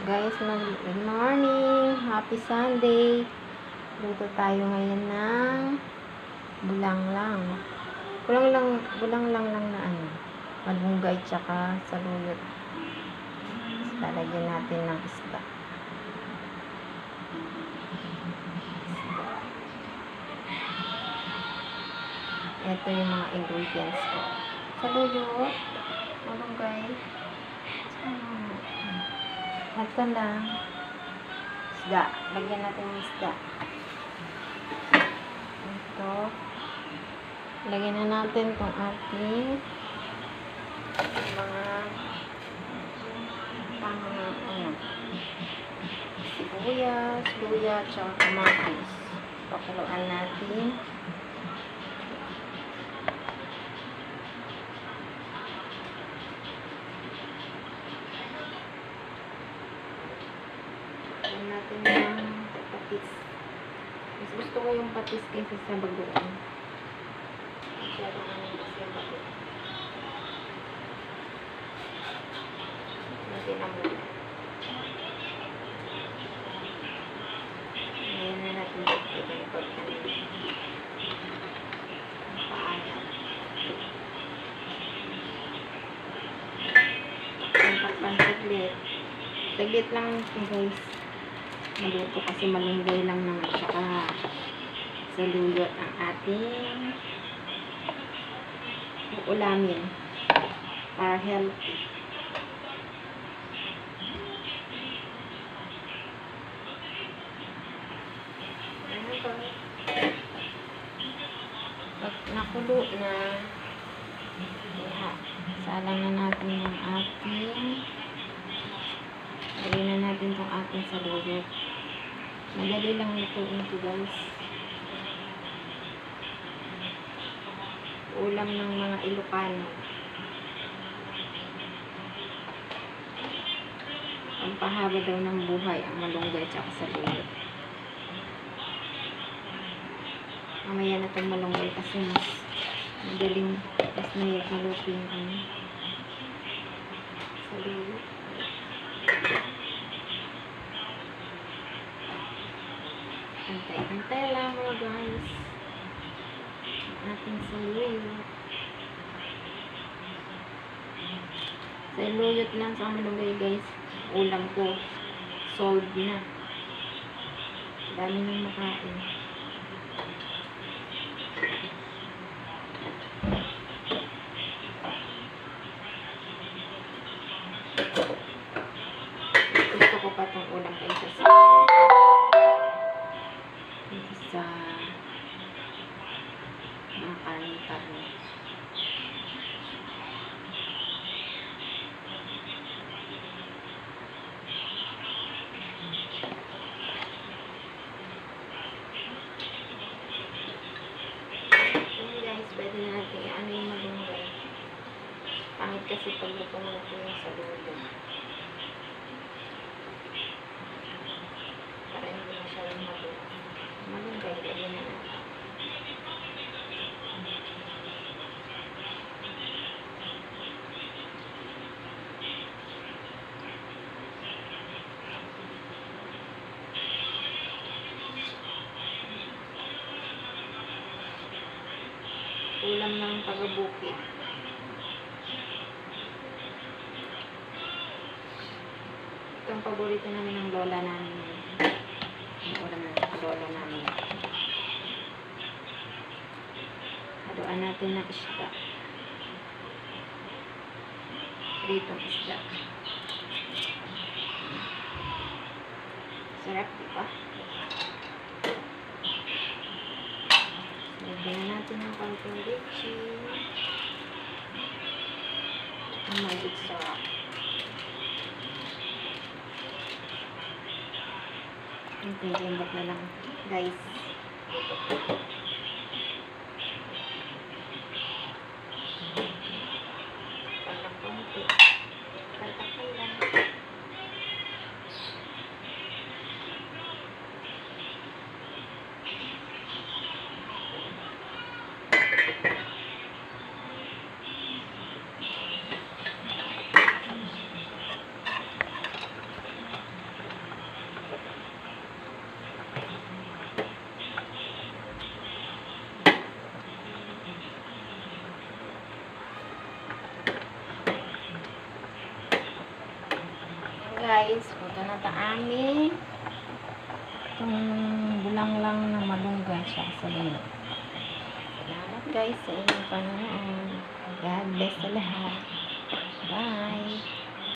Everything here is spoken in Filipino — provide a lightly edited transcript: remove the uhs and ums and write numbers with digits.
Guys, good morning. Happy Sunday. Luto tayo ngayon ng bulanglang. Bulanglang lang na malunggay tsaka saluyot. Lalagyan natin ng isda. Ito yung mga ingredients ko. Saluyot, malunggay, ito lang. Isda. Lagyan natin ng isda. Ito. Lagyan na natin itong ating mga sibuyas, luya, tsaka kamatis. Pakuluan natin. Natin ng patis. Mas gusto ko yung patis kaysa sa bagoong. Masyado namin kasi yung bagoong. Natin ang muna. Ngayon na natin dito yung pagkain. Paalam. Ang pagpansaglit. Saglit lang guys. Maluto kasi malunggay lang naman saka saluyot ang ating ulamin para healthy. Pag nakulo na, salang na natin yung ating lagyan na natin itong ating saluyot. Madali lang lutuin ito guys. Ulam ng mga Ilocano. Pampahaba daw ng buhay ang malunggay at saluyot. Mamaya na itong malunggay kasi mas madaling mas nahiyag malupin ang saluyot. Antay lang mga guys. Ating saluyot. Saluyot lang sa malunggay guys. Ulam ko. Solved na. Dami nang makain. Gusto ko pa itong ulam kaysa sa mga karne. Ayan guys, pwede natin ano yung malunggay. Pangit kasi pag luto yung saluyot. Para hindi masyadong malunggay, lagyan na natin. Ulam ng taga-bukid. Ito ang paborito namin ng lola namin. Ang ulam ng lola namin. Haluan natin ng isda. Pritong isda. Sarap, diba? Lagyan natin ng konting leche. Ang magic sarap. Tembak na lang guys. Parang konti. Tatakay lang. guys. Puto na ta amin. Itong bulang lang na malunggay siya sa lino. Salamat guys sa inyong panonood. God bless sa lahat. Bye!